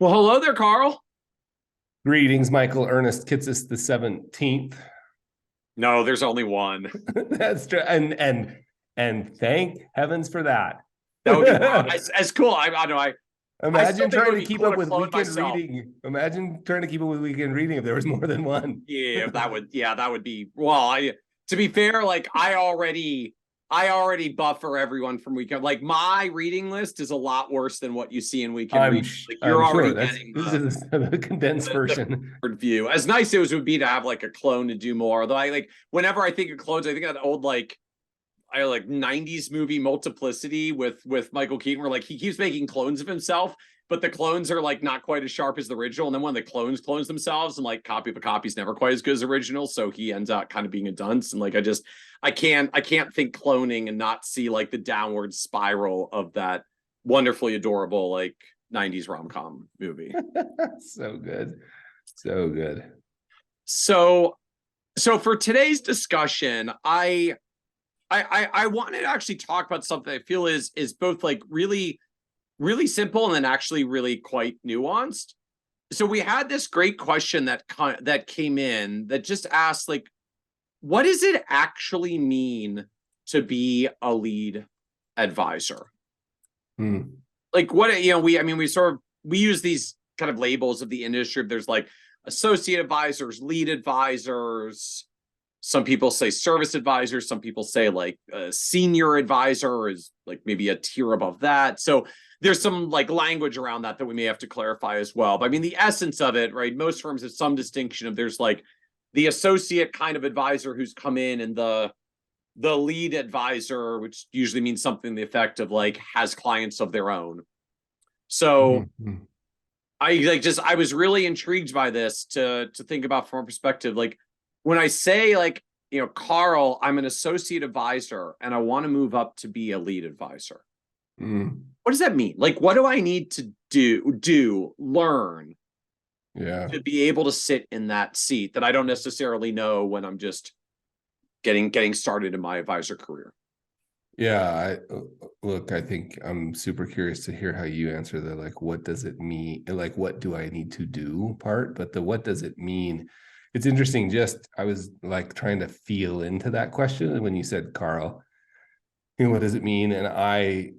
Well, hello there, Carl. Greetings, Michael Ernest Kitces the 17th. No, there's only one. That's true. And thank heavens for that. That would be wild. As cool. I know. I still Imagine think it trying would to be keep cool up to with clone weekend myself. reading. Imagine trying to keep up with weekend reading if there was more than one. Yeah, that would be. Well, to be fair, like I already buffer everyone from weekend. Like my reading list is a lot worse than what you see in weekend reading. Like you're I'm already sure getting this is the condensed version. view. As nice as it would be to have like a clone to do more. Although I like whenever I think of clones, I think of that old I like 90s movie Multiplicity with Michael Keaton, where like he keeps making clones of himself, but the clones are like not quite as sharp as the original. And then when the clones clones themselves, and like copy of a copy is never quite as good as original, so he ends up kind of being a dunce. And like I can't think cloning and not see like the downward spiral of that wonderfully adorable like 90s rom-com movie. So good. So good. So for today's discussion, I wanted to actually talk about something I feel is both like really simple and then actually really quite nuanced. So we had this great question that came in that just asked like, what does it actually mean to be a lead advisor? Like what we use these kind of labels of the industry. There's like associate advisors, lead advisors. Some people say service advisor. Some people say like a senior advisor is like maybe a tier above that. So there's some like language around that we may have to clarify as well. But I mean, the essence of it, right? Most firms have some distinction of there's like the associate kind of advisor who's come in and the lead advisor, which usually means something to the effect of like has clients of their own. So I was really intrigued by this to think about from a perspective like when I say like, Carl, I'm an associate advisor and I want to move up to be a lead advisor. What does that mean? Like, what do I need to learn to be able to sit in that seat that I don't necessarily know when I'm just getting started in my advisor career? Yeah, I think I'm super curious to hear how you answer the like, what does it mean? Like, what do I need to do part? But the what does it mean? It's interesting. Just I was like trying to feel into that question when you said, Carl, what does it mean? And I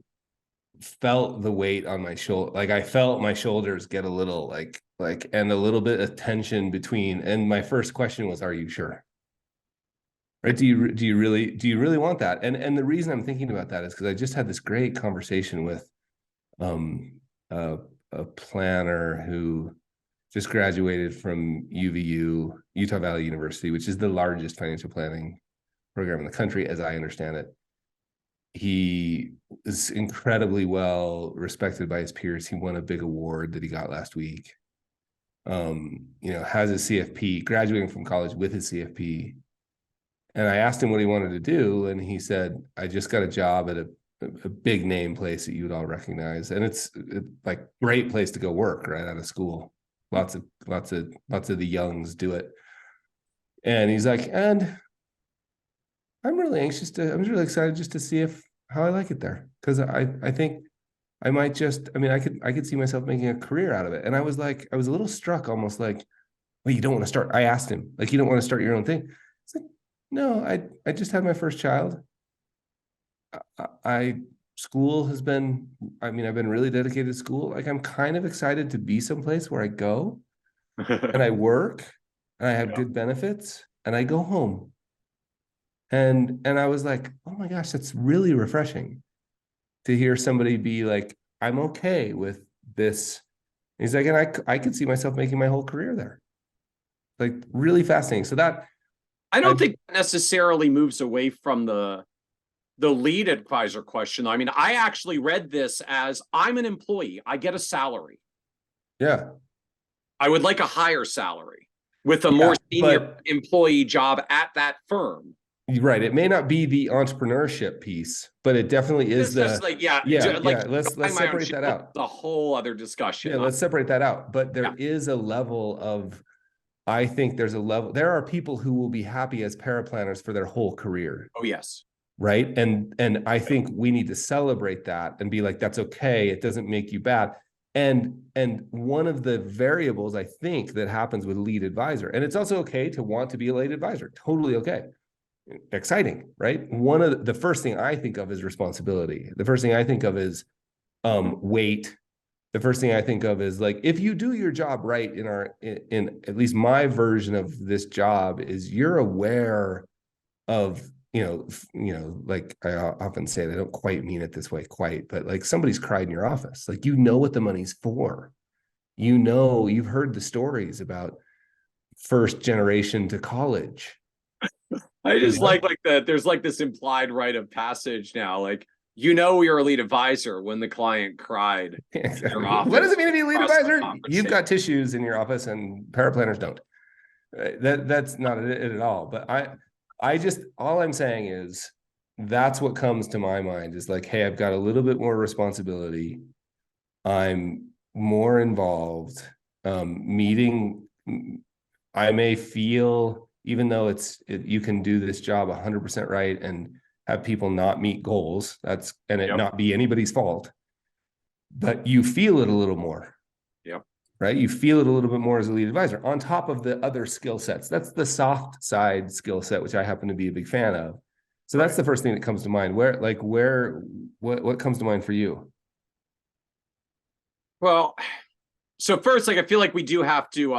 felt the weight on my shoulder. Like I felt my shoulders get a little and a little bit of tension between. And my first question was, are you sure? Right? Do you really want that? And the reason I'm thinking about that is because I just had this great conversation with a planner who just graduated from UVU, Utah Valley University, which is the largest financial planning program in the country, as I understand it. He is incredibly well respected by his peers. He won a big award that he got last week. Has his CFP, graduating from college with his CFP. And I asked him what he wanted to do, and he said, "I just got a job at a big name place that you would all recognize, and it's like great place to go work right out of school. Lots of the youngs do it." And he's like, "And I'm really excited just to see how I like it there, because I think I might just, I could see myself making a career out of it." And I was a little struck, almost like, "Well, you don't want to start?" I asked him, like, "You don't want to start your own thing?" He's like, "No, I just had my first child. School has been, I've been really dedicated to school. Like I'm kind of excited to be someplace where I go and I work and I have good benefits and I go home." And I was like, "Oh my gosh, that's really refreshing to hear somebody be like, I'm okay with this." He's like, "And I could see myself making my whole career there." Like really fascinating. So that I don't think that necessarily moves away from the lead advisor question. I mean, I actually read this as I'm an employee. I get a salary. Yeah. I would like a higher salary with a more senior employee job at that firm. Right. It may not be the entrepreneurship piece, but it definitely is Let's separate that out. The whole other discussion. Yeah, let's separate that out. But there is a level of, I think there's a level. There are people who will be happy as paraplanners for their whole career. Oh yes. Right. And I think we need to celebrate that and be like, that's okay. It doesn't make you bad. And one of the variables I think that happens with lead advisor, and it's also okay to want to be a lead advisor, totally okay, exciting, right? One of the first thing I think of is responsibility. The first thing I think of is weight. The first thing I think of is like, if you do your job right in at least my version of this job is you're aware of, like I often say, they don't quite mean it this way quite, but like somebody's cried in your office, like, what the money's for, you've heard the stories about first generation to college. I just like that there's like this implied rite of passage now. Like, you're a lead advisor when the client cried. Exactly. What does it mean to be a lead advisor? You've got tissues in your office and paraplanners don't. That's not it at all. But all I'm saying is that's what comes to my mind is like, hey, I've got a little bit more responsibility. I'm more involved. Meeting, I may feel, even though you can do this job 100% right and have people not meet goals, it not be anybody's fault, but you feel it a little more. Yep. Right? You feel it a little bit more as a lead advisor on top of the other skill sets. That's the soft side skill set, which I happen to be a big fan of. So that's the first thing that comes to mind. What comes to mind for you? Well, so first, like, I feel like we do have to,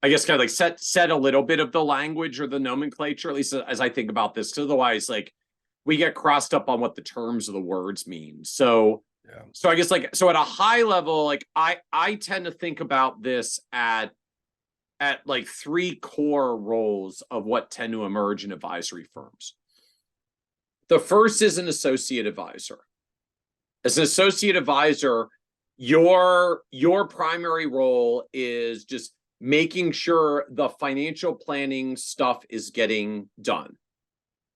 I guess kind of like set a little bit of the language or the nomenclature, at least as I think about this. Because otherwise, like, we get crossed up on what the terms of the words mean. So, I guess at a high level, like I tend to think about this at like three core roles of what tend to emerge in advisory firms. The first is an associate advisor. As an associate advisor, your primary role is just making sure the financial planning stuff is getting done.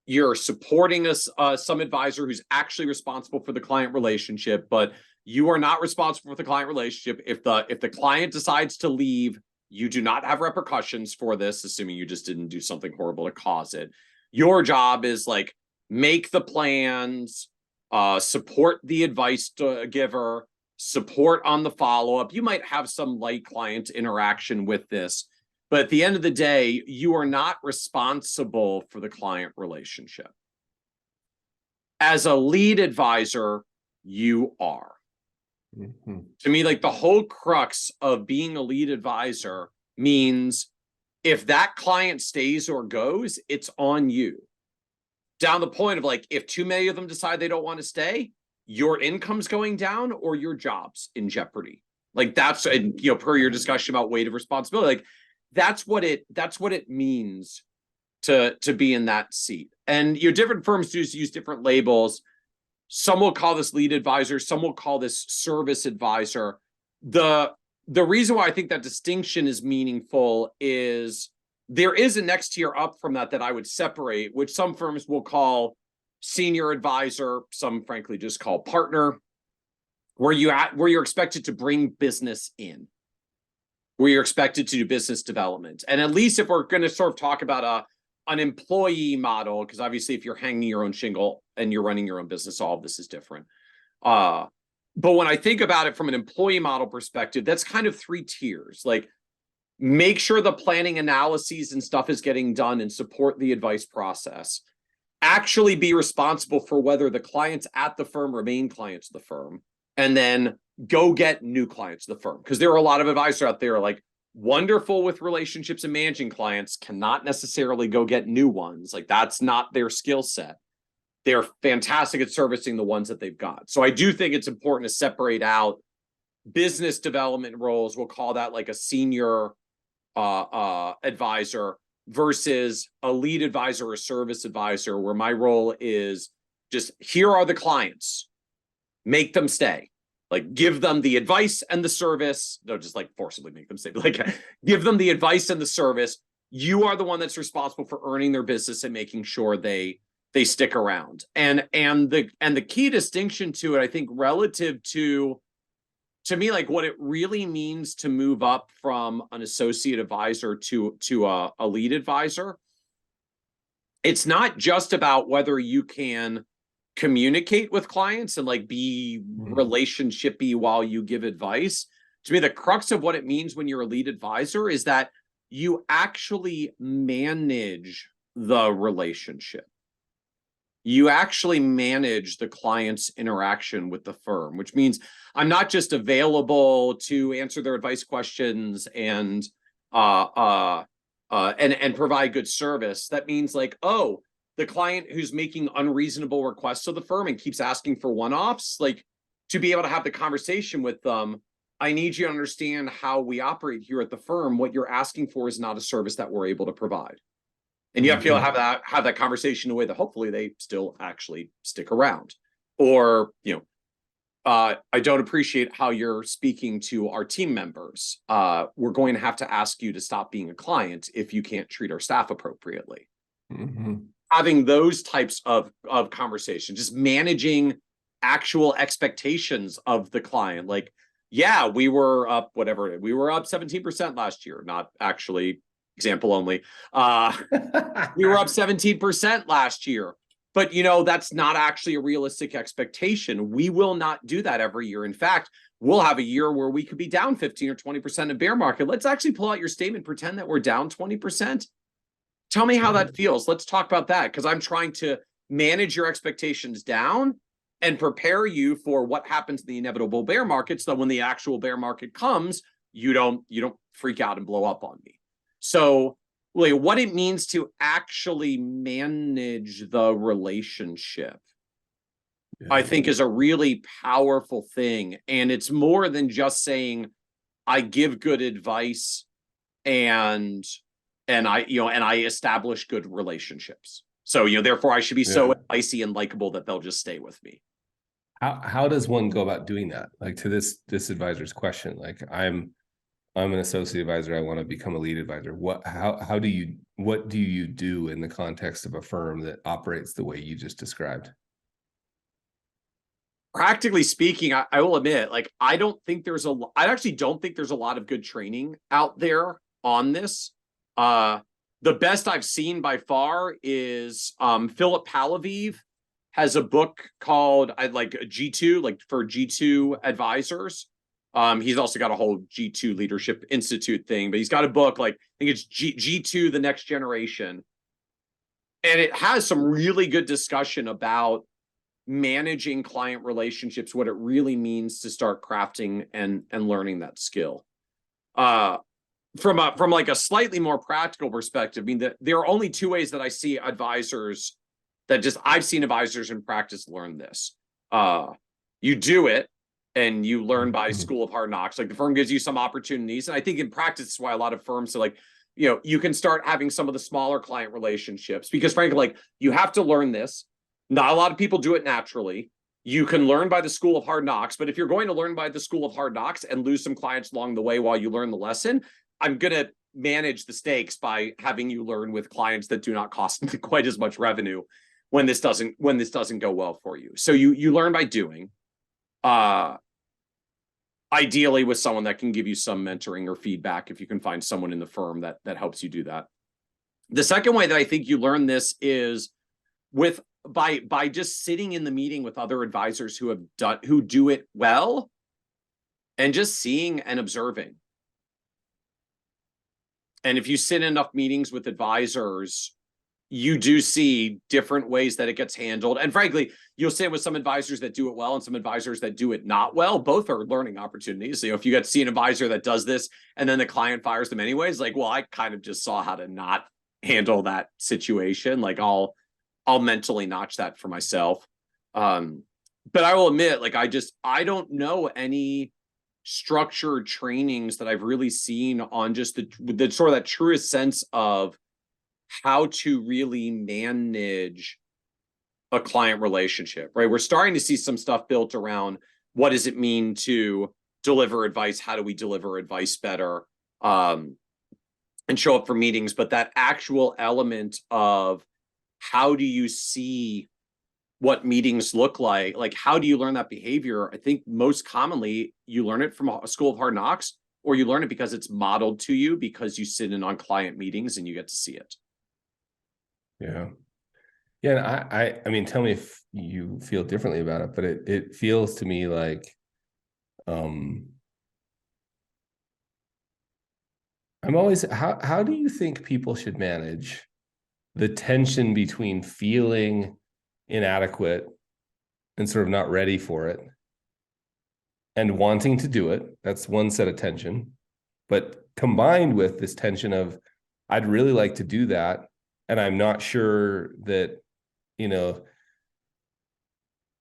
You're supporting some advisor who's actually responsible for the client relationship, but you are not responsible for the client relationship. If the client decides to leave, you do not have repercussions for this, assuming you just didn't do something horrible to cause it. Your job is like make the plans, support the advice giver, support on the follow-up. You might have some light client interaction with this, but at the end of the day, you are not responsible for the client relationship. As a lead advisor, you are. Mm-hmm. To me, like, the whole crux of being a lead advisor means if that client stays or goes, it's on you. Down the point of like, if too many of them decide they don't want to stay, your income's going down or your job's in jeopardy. Like, that's, per your discussion about weight of responsibility, like that's what it means to be in that seat. And different firms do use different labels. Some will call this lead advisor, some will call this service advisor. The reason why I think that distinction is meaningful is there is a next tier up from that I would separate, which some firms will call senior advisor, some frankly just call partner, where you're expected to bring business in, where you're expected to do business development. And at least if we're going to sort of talk about an employee model, because obviously if you're hanging your own shingle and you're running your own business, all of this is different. But when I think about it from an employee model perspective, that's kind of three tiers. Like, make sure the planning analyses and stuff is getting done and support the advice process. Actually be responsible for whether the clients at the firm remain clients of the firm, and then go get new clients of the firm. Because there are a lot of advisors out there like wonderful with relationships and managing clients, cannot necessarily go get new ones. Like, that's not their skill set. They're fantastic at servicing the ones that they've got. So I do think it's important to separate out business development roles. We'll call that like a senior advisor versus a lead advisor or service advisor, where my role is just, here are the clients, make them stay. Like, give them the advice and the service. No, just like forcibly make them stay. Like, give them the advice and the service. You are the one that's responsible for earning their business and making sure they stick around. And the key distinction to it, I think, relative to me, like what it really means to move up from an associate advisor to a lead advisor, it's not just about whether you can communicate with clients and like be relationshipy while you give advice. To me, the crux of what it means when you're a lead advisor is that you actually manage the relationship. You actually manage the client's interaction with the firm, which means I'm not just available to answer their advice questions and provide good service. That means like, oh, the client who's making unreasonable requests of the firm and keeps asking for one-offs, like, to be able to have the conversation with them, I need you to understand how we operate here at the firm. What you're asking for is not a service that we're able to provide. And you have to have that conversation in a way that hopefully they still actually stick around. Or, I don't appreciate how you're speaking to our team members. We're going to have to ask you to stop being a client if you can't treat our staff appropriately. Having those types of conversations, just managing actual expectations of the client. Like, yeah, we were up, whatever, we were up 17% last year, not actually, example only. We were up 17% last year. But, that's not actually a realistic expectation. We will not do that every year. In fact, we'll have a year where we could be down 15 or 20% in bear market. Let's actually pull out your statement, pretend that we're down 20%. Tell me how that feels. Let's talk about that, because I'm trying to manage your expectations down and prepare you for what happens in the inevitable bear market, so that when the actual bear market comes, you don't freak out and blow up on me. So like, what it means to actually manage the relationship, I think, is a really powerful thing. And it's more than just saying, I give good advice and I establish good relationships. So, therefore I should be so icy and likable that they'll just stay with me. How does one go about doing that? Like, to this advisor's question, like, I'm an associate advisor. I want to become a lead advisor. What do you do in the context of a firm that operates the way you just described? Practically speaking, I will admit, like, I actually don't think there's a lot of good training out there on this. The best I've seen by far is Philip Palaviv has a book called G2, like for G2 advisors. He's also got a whole G2 Leadership Institute thing, but he's got a book, like, I think it's G2, The Next Generation. And it has some really good discussion about managing client relationships, what it really means to start crafting and learning that skill. From like a slightly more practical perspective, I mean, there are only two ways that I see advisors I've seen advisors in practice learn this. You do it, and you learn by school of hard knocks. Like, the firm gives you some opportunities. And I think in practice, it's why a lot of firms are like, you can start having some of the smaller client relationships, because frankly, like, you have to learn this. Not a lot of people do it naturally. You can learn by the school of hard knocks, but if you're going to learn by the school of hard knocks and lose some clients along the way while you learn the lesson, I'm going to manage the stakes by having you learn with clients that do not cost quite as much revenue when this doesn't go well for you. So you learn by doing. Ideally with someone that can give you some mentoring or feedback, if you can find someone in the firm that helps you do that. The second way that I think you learn this is by just sitting in the meeting with other advisors who do it well, and just seeing and observing. And if you sit in enough meetings with advisors, you do see different ways that it gets handled. And frankly, you'll sit with some advisors that do it well and some advisors that do it not well. Both are learning opportunities. So if you get to see an advisor that does this and then the client fires them anyways, like, well, I kind of just saw how to not handle that situation. Like, I'll mentally notch that for myself. But I will admit, like, I don't know any structured trainings that I've really seen on just the sort of that truest sense of how to really manage a client relationship, right? We're starting to see some stuff built around what does it mean to deliver advice? How do we deliver advice better? And show up for meetings. But that actual element of how do you see what meetings look like how do you learn that behavior? I think most commonly you learn it from a school of hard knocks, or you learn it because it's modeled to you because you sit in on client meetings and you get to see it. Yeah. Yeah, and I mean, tell me if you feel differently about it, but it feels to me like, um, I'm always, how do you think people should manage the tension between feeling inadequate and sort of not ready for it and wanting to do it? That's one set of tension. But combined with this tension of, I'd really like to do that, and I'm not sure that, you know,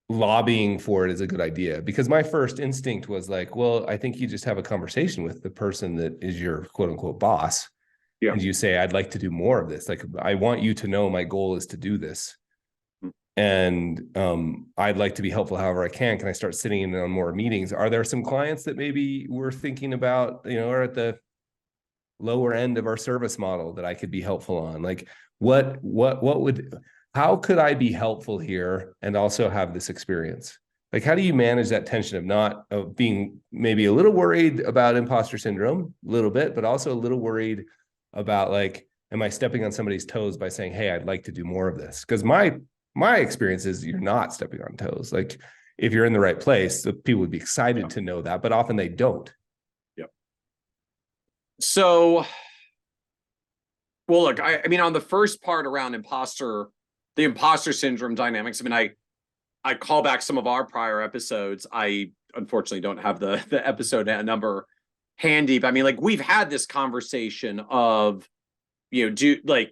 lobbying for it is a good idea. Because my first instinct was like, well, I think you just have a conversation with the person that is your quote unquote boss. Yeah. And you say, I'd like to do more of this. Like, I want you to know my goal is to do this. And I'd like to be helpful however I can. Can I start sitting in on more meetings? Are there some clients that maybe we're thinking about, you know, are at the lower end of our service model that I could be helpful on? Like, what would, how could I be helpful here and also have this experience? Like, how do you manage that tension of not, of being maybe a little worried about imposter syndrome, a little bit, but also a little worried about, like, am I stepping on somebody's toes by saying, hey, I'd like to do more of this? Because my experience is you're not stepping on toes. Like, if you're in the right place, the people would be excited to know that, but often they don't. Yep. So, well, look, I mean, on the first part around the imposter syndrome dynamics, I mean, I call back some of our prior episodes. I unfortunately don't have the episode number handy, but I mean, like, we've had this conversation of, you know, do like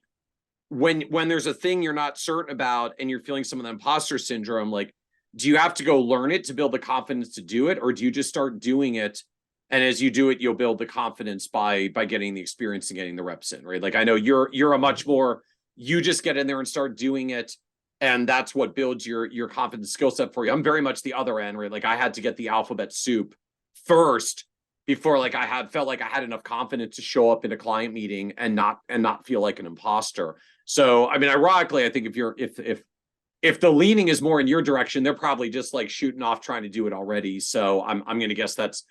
when there's a thing you're not certain about and you're feeling some of the imposter syndrome, like, do you have to go learn it to build the confidence to do it, or do you just start doing it? And as you do it, you'll build the confidence by getting the experience and getting the reps in, right? Like, I know you're a much more, you just get in there and start doing it, and that's what builds your confidence skill set for you. I'm very much the other end, right? Like, I had to get the alphabet soup first before, like, I had felt like I had enough confidence to show up in a client meeting and not feel like an imposter. So, I mean, ironically, I think if the leaning is more in your direction, they're probably just like shooting off trying to do it already. So I'm going to guess that's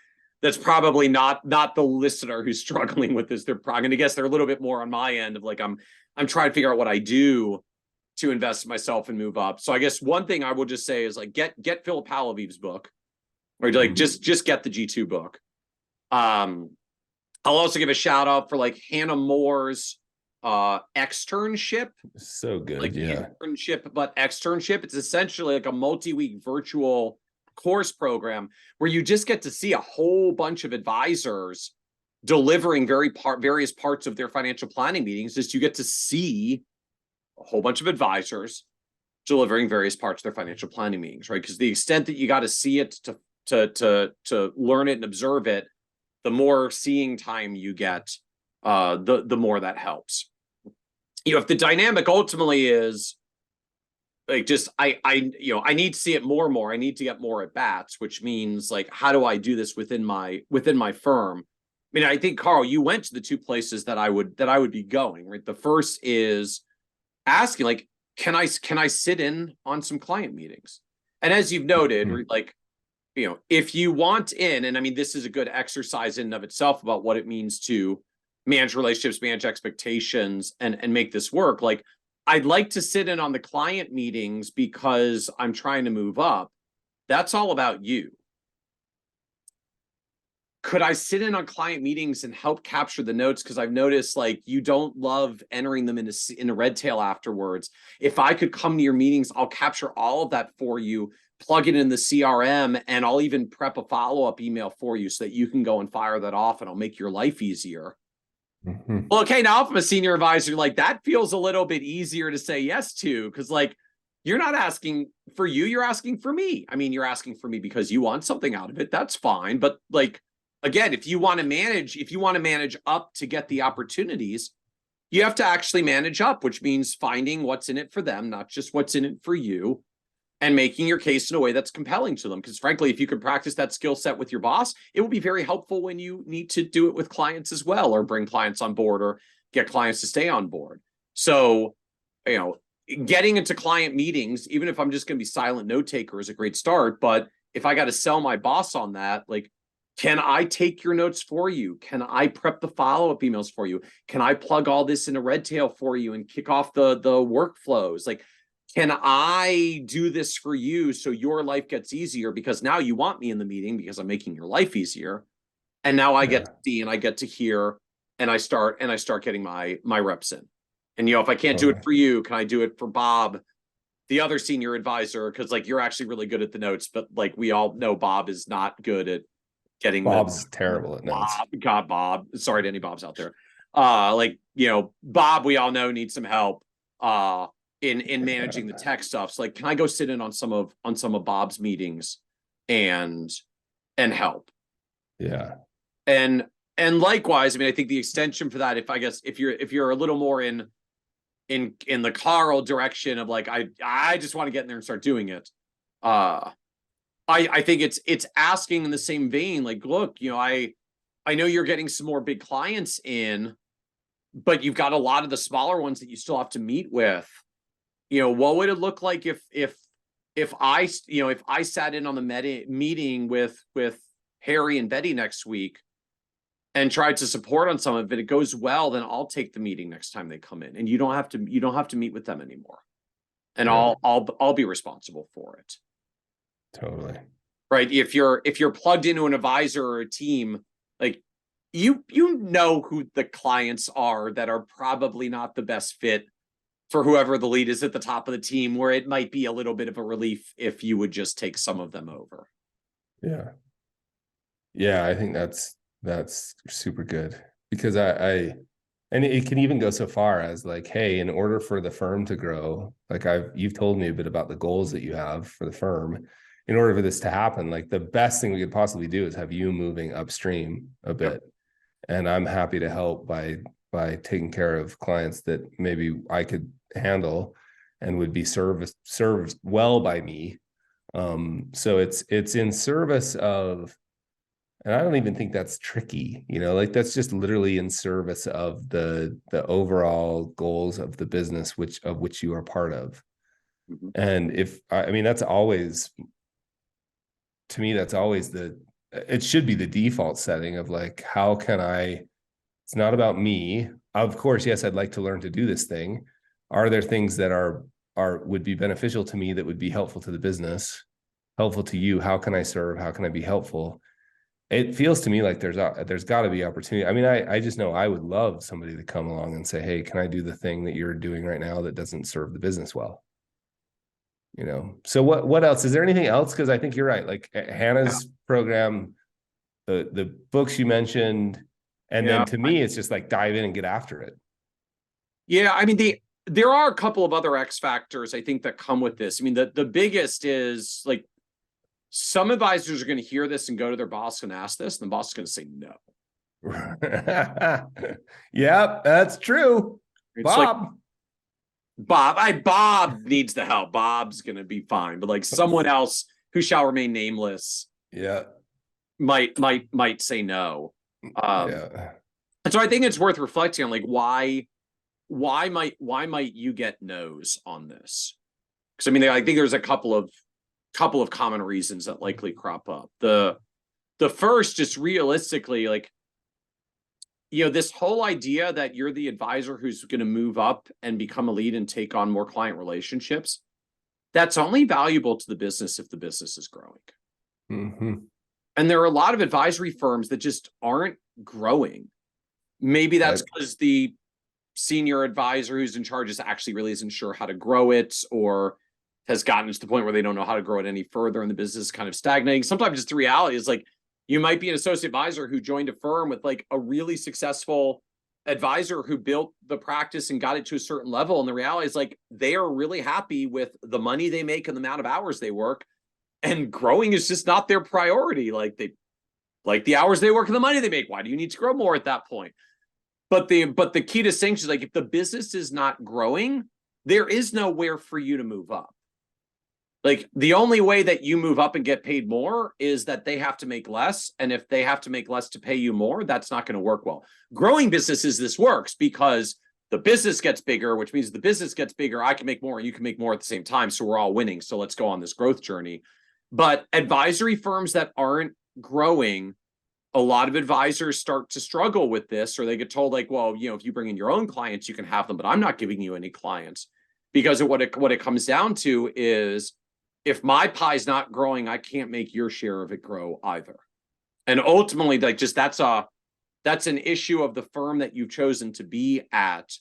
probably not the listener who's struggling with this. They're probably going to guess they're a little bit more on my end of, like, I'm trying to figure out what I do to invest in myself and move up. So I guess one thing I will just say is, like, get Philip Halaviv's book, or like just get the G2 book. I'll also give a shout out for, like, Hannah Moore's externship. So good. Like, yeah. internship, but externship. It's essentially like a multi-week virtual course program where you just get to see a whole bunch of advisors delivering various parts of their financial planning meetings. Just, you get to see a whole bunch of advisors delivering various parts of their financial planning meetings, right? Because the extent that you got to see it to learn it and observe it, the more seeing time you get, the more that helps. You know, if the dynamic ultimately is, like, just I need to see it more and more, I need to get more at bats, which means, like, how do I do this within my firm? I mean, I think, Carl, you went to the two places that I would be going, right? The first is asking, like, can I sit in on some client meetings? And as you've noted, like, you know, if you want in, and I mean, this is a good exercise in and of itself about what it means to manage relationships, manage expectations, and make this work. Like, I'd like to sit in on the client meetings because I'm trying to move up. That's all about you. Could I sit in on client meetings and help capture the notes? Because I've noticed, like, you don't love entering them in a red tail afterwards. If I could come to your meetings, I'll capture all of that for you, plug it in the CRM, and I'll even prep a follow-up email for you so that you can go and fire that off, and I'll make your life easier. Well, okay, now if I'm a senior advisor, like, that feels a little bit easier to say yes to, because, like, you're not asking for you, you're asking for me. I mean, you're asking for me because you want something out of it. That's fine. But, like, again, if you want to manage up to get the opportunities, you have to actually manage up, which means finding what's in it for them, not just what's in it for you, and making your case in a way that's compelling to them. Because frankly, if you could practice that skill set with your boss, it will be very helpful when you need to do it with clients as well, or bring clients on board, or get clients to stay on board. So, you know, getting into client meetings, even if I'm just going to be silent note taker, is a great start. But if I got to sell my boss on that, like, can I take your notes for you? Can I prep the follow-up emails for you? Can I plug all this in a red tail for you and kick off the workflows? Like, can I do this for you so your life gets easier, because now you want me in the meeting because I'm making your life easier. And now I get Yeah, to see and I get to hear, and I start getting my reps in. And if I can't do it totally. for you, can I do it for Bob, the other senior advisor? Because like you're actually really good at the notes, but like we all know Bob is not good at getting the Bob's terrible at notes. Bob. Sorry to any Bobs out there. Bob, we all know needs some help in managing the tech stuff. So like, can I go sit in on some of Bob's meetings and help? Yeah. And likewise, I mean, I think the extension for that, if you're a little more in the Carl direction of like, I just want to get in there and start doing it. I think it's asking in the same vein, like, look, I know you're getting some more big clients in, but you've got a lot of the smaller ones that you still have to meet with. What would it look like if I sat in on the meeting with Harry and Betty next week and tried to support on some of it? It goes well, then I'll take the meeting next time they come in, and you don't have to meet with them anymore, and Yeah, I'll be responsible for it. totally. Right? If you're plugged into an advisor or a team, like you know who the clients are that are probably not the best fit for whoever the lead is at the top of the team, where it might be a little bit of a relief if you would just take some of them over. Yeah. Yeah, I think that's super good, because I and it can even go so far as like, hey, in order for the firm to grow, like you've told me a bit about the goals that you have for the firm. In order for this to happen, like the best thing we could possibly do is have you moving upstream a Yep. bit. And I'm happy to help by taking care of clients that maybe I could handle and would be served well by me. So it's in service of, and I don't even think that's tricky, like that's just literally in service of the overall goals of the business, which you are part of. Mhm. And if I mean, that's always, to me, that's always it should be the default setting of like, how can I, it's not about me. Of course, yes, I'd like to learn to do this thing. Are there things that would be beneficial to me that would be helpful to the business, helpful to you? How can I serve? How can I be helpful? It feels to me like there's got to be opportunity. I mean, I just know I would love somebody to come along and say, hey, can I do the thing that you're doing right now that doesn't serve the business well? So what else? Is there anything else? Because I think you're right. Like Hannah's program, the books you mentioned, and Yeah. then to me, it's just like dive in and get after it. Yeah. I mean, there are a couple of other X factors I think that come with this. I mean, the biggest is like, some advisors are going to hear this and go to their boss and ask this, and the boss is going to say no. Yep, that's true. It's like, Bob. Bob needs the help. Bob's going to be fine, but like someone else who shall remain nameless Yeah. might say no. Yeah. And so I think it's worth reflecting on, like, why might you get no's on this? Because I mean, I think there's a couple of common reasons that likely crop up. The first, just realistically, like, this whole idea that you're the advisor who's going to move up and become a lead and take on more client relationships, that's only valuable to the business if the business is growing. Mm-hmm. And there are a lot of advisory firms that just aren't growing. Maybe that's because the senior advisor who's in charge actually really isn't sure how to grow it, or has gotten to the point where they don't know how to grow it any further, and the business is kind of stagnating. Sometimes just the reality is like, you might be an associate advisor who joined a firm with like a really successful advisor who built the practice and got it to a certain level. And the reality is like, they are really happy with the money they make and the amount of hours they work, and growing is just not their priority. Like, they like the hours they work and the money they make. Why do you need to grow more at that point? But the key distinction is like, if the business is not growing, there is nowhere for you to move up. Like, the only way that you move up and get paid more is that they have to make less. And if they have to make less to pay you more, that's not going to work well. Growing businesses, this works because the business gets bigger, which means the business gets bigger. I can make more and you can make more at the same time. So we're all winning. So let's go on this growth journey. But advisory firms that aren't growing, a lot of advisors start to struggle with this, or they get told like, well, if you bring in your own clients, you can have them, but I'm not giving you any clients. because what it comes down to is, if my pie's not growing, I can't make your share of it grow either. And ultimately, like, just that's an issue of the firm that you've chosen to be at.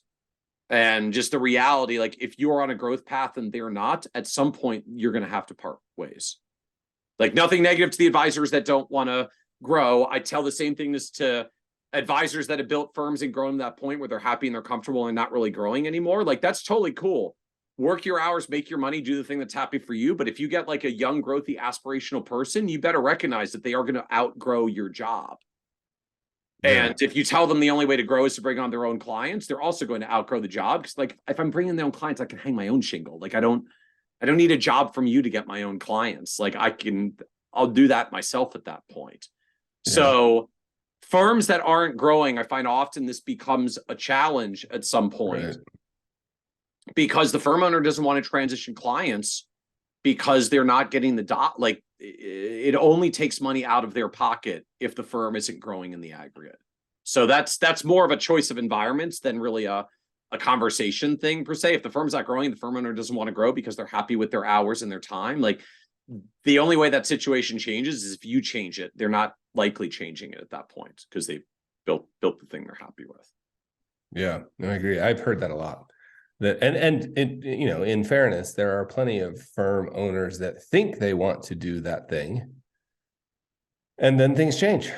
And just the reality, like, if you're on a growth path and they're not, at some point you're going to have to part ways. Like, nothing negative to the advisors that don't want to grow. I tell the same thing to advisors that have built firms and grown to that point where they're happy and they're comfortable and not really growing anymore. Like, that's totally cool. Work your hours, make your money, do the thing that's happy for you. But if you get like a young, growthy, aspirational person, you better recognize that they are going to outgrow your job. And if you tell them the only way to grow is to bring on their own clients, they're also going to outgrow the job. Because, like, if I'm bringing their own clients, I can hang my own shingle. Like, I don't need a job from you to get my own clients. Like, I'll do that myself at that point. Yeah. So firms that aren't growing, I find often this becomes a challenge at some point. Right. Because the firm owner doesn't want to transition clients because they're not getting like, it only takes money out of their pocket if the firm isn't growing in the aggregate. So that's more of a choice of environments than really a conversation thing per se. If the firm's not growing, the firm owner doesn't want to grow because they're happy with their hours and their time. Like, the only way that situation changes is if you change it. They're not likely changing it at that point because they've built the thing they're happy with. Yeah, I agree. I've heard that a lot. That and you know, in fairness, there are plenty of firm owners that think they want to do that thing, and then things change.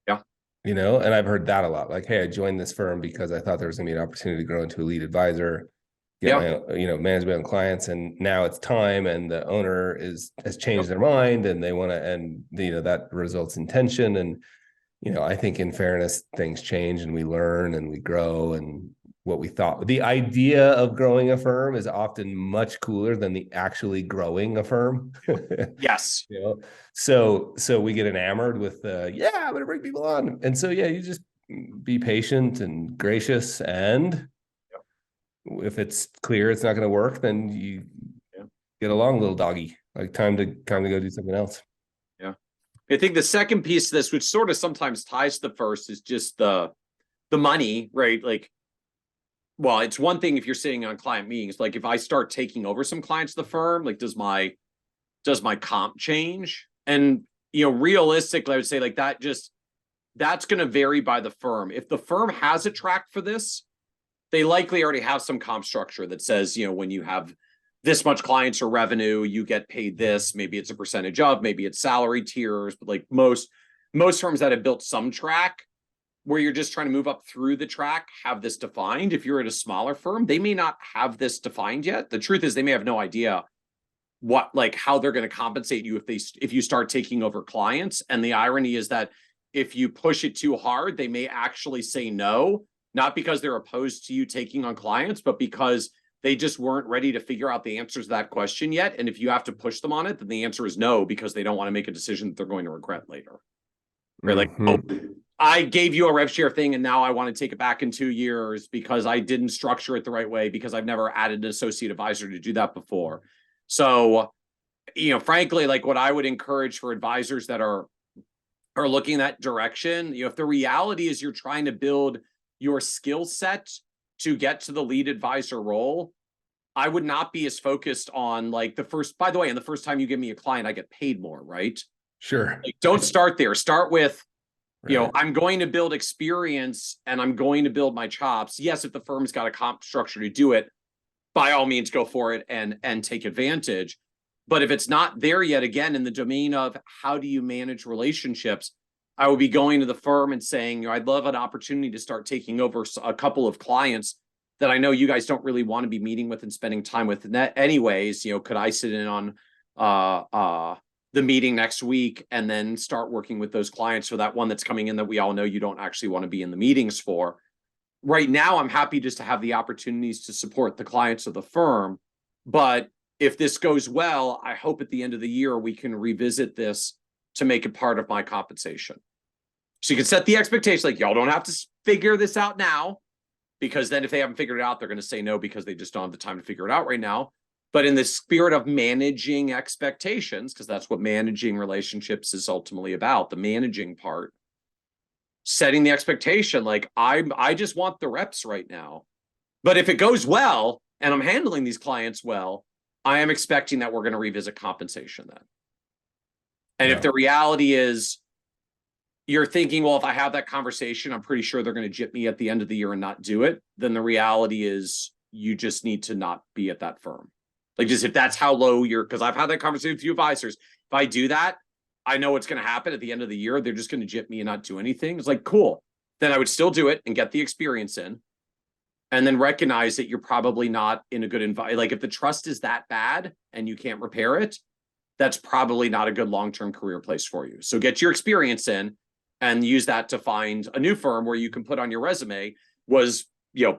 Yeah, you know, and I've heard that a lot. Like, hey, I joined this firm because I thought there was going to be an opportunity to grow into a lead advisor, get my, you know, manage my own clients, and now it's time, and the owner has changed their mind, and they want to, and you know, that results in tension. And you know, I think in fairness, things change, and we learn, and we grow, and what we thought. The idea of growing a firm is often much cooler than the actually growing a firm. Yes. You know? So we get enamored with, yeah, I'm going to bring people on. And so, yeah, you just be patient and gracious. And if it's clear it's not going to work, then you get along, little doggy. Like, time to go do something else. Yeah. I think the second piece of this, which sort of sometimes ties to the first, is just the money, right? Like, well, it's one thing if you're sitting on client meetings, like if I start taking over some clients of the firm, like, does my comp change? And, you know, realistically, I would say like that's going to vary by the firm. If the firm has a track for this, they likely already have some comp structure that says, you know, when you have this much clients or revenue, you get paid this. Maybe it's a percentage of, maybe it's salary tiers, but like most firms that have built some track where you're just trying to move up through the track have this defined. If you're at a smaller firm, they may not have this defined yet. The truth is they may have no idea how they're going to compensate you if you start taking over clients. And the irony is that if you push it too hard, they may actually say no, not because they're opposed to you taking on clients, but because they just weren't ready to figure out the answers to that question yet. And if you have to push them on it, then the answer is no, because they don't want to make a decision that they're going to regret later. Right? Like, oh, I gave you a rev share thing and now I want to take it back in 2 years because I didn't structure it the right way, because I've never added an associate advisor to do that before. So, you know, frankly, like, what I would encourage for advisors that are looking that direction, you know, if the reality is you're trying to build your skill set to get to the lead advisor role, I would not be as focused on like by the way, and the first time you give me a client, I get paid more, right? Sure. Like, don't start there. Start with, you know, I'm going to build experience and I'm going to build my chops. Yes, if the firm's got a comp structure to do it, by all means, go for it and take advantage. But if it's not there yet, again, in the domain of how do you manage relationships, I would be going to the firm and saying, you know, I'd love an opportunity to start taking over a couple of clients that I know you guys don't really want to be meeting with and spending time with anyways. You know, could I sit in on the meeting next week and then start working with those clients for that one that's coming in that we all know you don't actually want to be in the meetings for. Right now, I'm happy just to have the opportunities to support the clients of the firm. But if this goes well, I hope at the end of the year, we can revisit this to make it part of my compensation. So you can set the expectation, like, y'all don't have to figure this out now, because then if they haven't figured it out, they're going to say no because they just don't have the time to figure it out right now. But in the spirit of managing expectations, because that's what managing relationships is ultimately about, the managing part, setting the expectation, like, I just want the reps right now. But if it goes well, and I'm handling these clients well, I am expecting that we're going to revisit compensation then. And if the reality is you're thinking, well, if I have that conversation, I'm pretty sure they're going to jip me at the end of the year and not do it, then the reality is you just need to not be at that firm. Like, just if that's how low you're, because I've had that conversation with a few advisors. If I do that, I know what's going to happen at the end of the year. They're just going to jip me and not do anything. It's like, cool. Then I would still do it and get the experience in, and then recognize that you're probably not in a good environment. Like, if the trust is that bad and you can't repair it, that's probably not a good long-term career place for you. So get your experience in and use that to find a new firm where you can put on your resume was,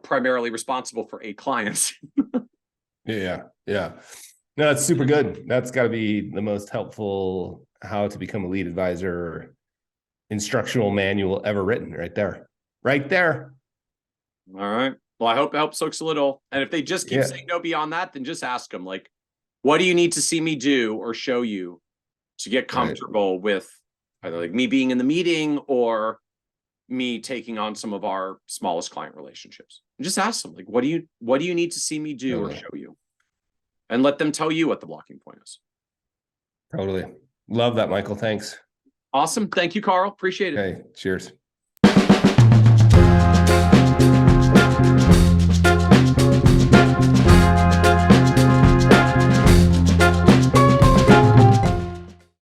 primarily responsible for 8 clients. Yeah. No, that's super good. That's got to be the most helpful how to become a lead advisor instructional manual ever written right there. All right. Well, I hope it helps folks a little. And if they just keep saying no beyond that, then just ask them, like, what do you need to see me do or show you to get comfortable with either like me being in the meeting or me taking on some of our smallest client relationships? And just ask them, like, what do you need to see me do or show you? And let them tell you what the blocking point is. Totally. Love that, Michael. Thanks. Awesome. Thank you, Carl. Appreciate it. Okay. Cheers.